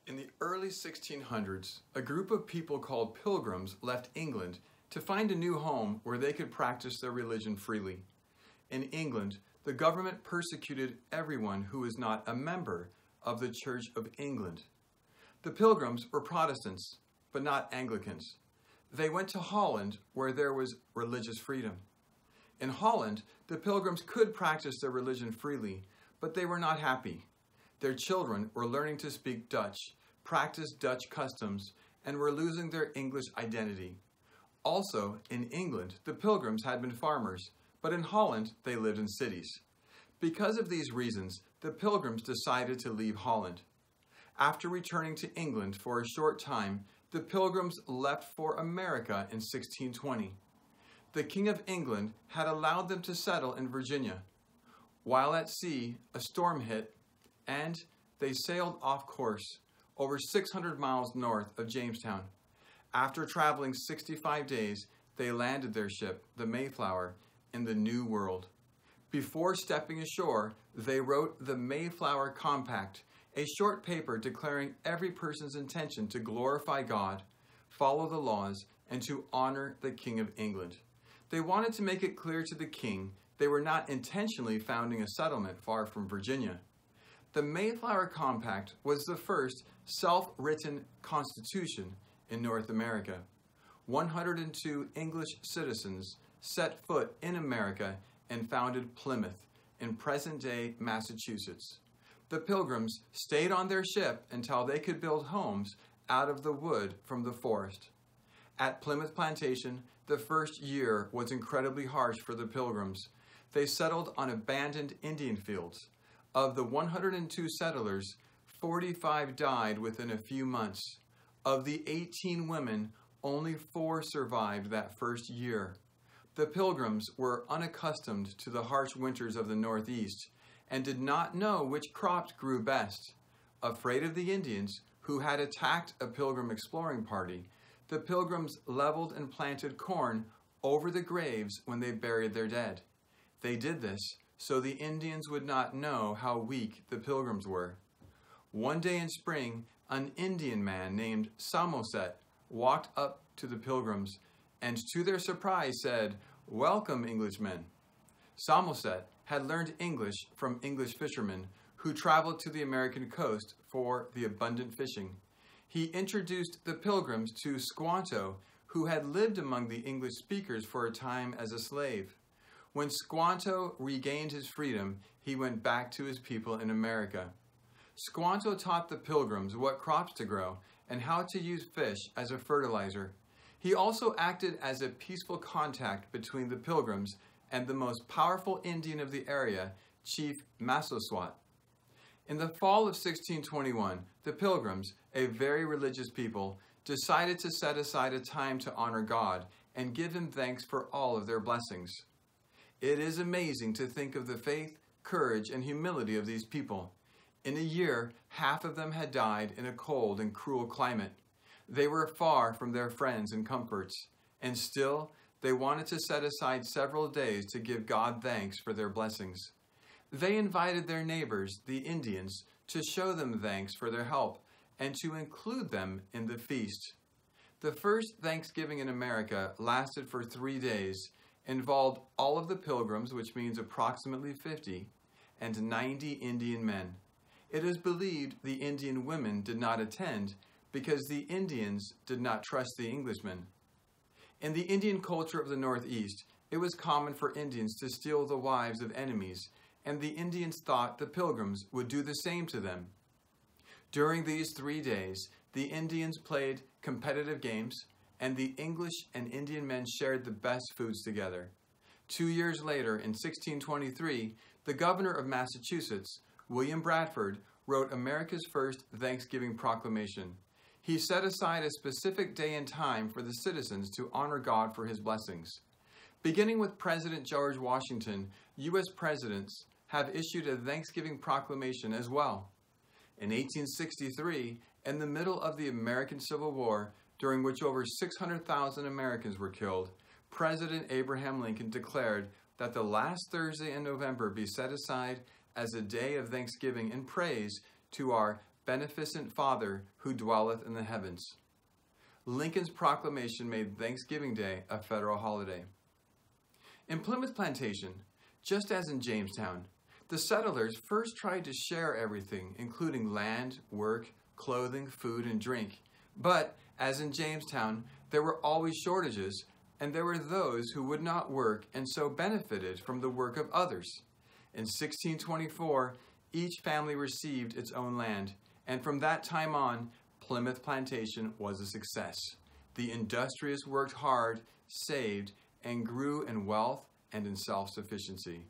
In the early 1600s, a group of people called Pilgrims left England to find a new home where they could practice their religion freely. In England, the government persecuted everyone who was not a member of the Church of England. The Pilgrims were Protestants, but not Anglicans. They went to Holland, where there was religious freedom. In Holland, the Pilgrims could practice their religion freely, but they were not happy. Their children were learning to speak Dutch, practice Dutch customs, and were losing their English identity. Also, in England, the Pilgrims had been farmers, but in Holland, they lived in cities. Because of these reasons, the Pilgrims decided to leave Holland. After returning to England for a short time, the Pilgrims left for America in 1620. The King of England had allowed them to settle in Virginia. While at sea, a storm hit, and they sailed off course over 600 miles north of Jamestown. After traveling 65 days, they landed their ship, the Mayflower, in the New World. Before stepping ashore, they wrote the Mayflower Compact, a short paper declaring every person's intention to glorify God, follow the laws, and to honor the King of England. They wanted to make it clear to the king they were not intentionally founding a settlement far from Virginia. The Mayflower Compact was the first self-written constitution in North America. 102 English citizens set foot in America and founded Plymouth in present-day Massachusetts. The Pilgrims stayed on their ship until they could build homes out of the wood from the forest. At Plymouth Plantation, the first year was incredibly harsh for the Pilgrims. They settled on abandoned Indian fields. Of the 102 settlers, 45 died within a few months. Of the 18 women, only 4 survived that first year. The Pilgrims were unaccustomed to the harsh winters of the Northeast and did not know which crops grew best. Afraid of the Indians, who had attacked a Pilgrim exploring party, the Pilgrims leveled and planted corn over the graves when they buried their dead. They did this so the Indians would not know how weak the Pilgrims were. One day in spring, an Indian man named Samoset walked up to the Pilgrims and to their surprise said, "Welcome, Englishmen." Samoset had learned English from English fishermen who traveled to the American coast for the abundant fishing. He introduced the Pilgrims to Squanto, who had lived among the English speakers for a time as a slave. When Squanto regained his freedom, he went back to his people in America. Squanto taught the Pilgrims what crops to grow and how to use fish as a fertilizer. He also acted as a peaceful contact between the Pilgrims and the most powerful Indian of the area, Chief Massasoit. In the fall of 1621, the Pilgrims, a very religious people, decided to set aside a time to honor God and give him thanks for all of their blessings. It is amazing to think of the faith, courage, and humility of these people. In a year, half of them had died in a cold and cruel climate. They were far from their friends and comforts, and still they wanted to set aside several days to give God thanks for their blessings. They invited their neighbors, the Indians, to show them thanks for their help and to include them in the feast. The first Thanksgiving in America lasted for 3 days, involved all of the Pilgrims, which means approximately 50, and 90 Indian men. It is believed the Indian women did not attend because the Indians did not trust the Englishmen. In the Indian culture of the Northeast, it was common for Indians to steal the wives of enemies, and the Indians thought the Pilgrims would do the same to them. During these 3 days, the Indians played competitive games, and the English and Indian men shared the best foods together. 2 years later, in 1623, the governor of Massachusetts, William Bradford, wrote America's first Thanksgiving proclamation. He set aside a specific day and time for the citizens to honor God for his blessings. Beginning with President George Washington, U.S. presidents have issued a Thanksgiving proclamation as well. In 1863, in the middle of the American Civil War, during which over 600,000 Americans were killed, President Abraham Lincoln declared that the last Thursday in November be set aside as a day of thanksgiving and praise to our beneficent Father who dwelleth in the heavens. Lincoln's proclamation made Thanksgiving Day a federal holiday. In Plymouth Plantation, just as in Jamestown, the settlers first tried to share everything, including land, work, clothing, food, and drink. But, as in Jamestown, there were always shortages, and there were those who would not work and so benefited from the work of others. In 1624, each family received its own land, and from that time on, Plymouth Plantation was a success. The industrious worked hard, saved, and grew in wealth and in self-sufficiency.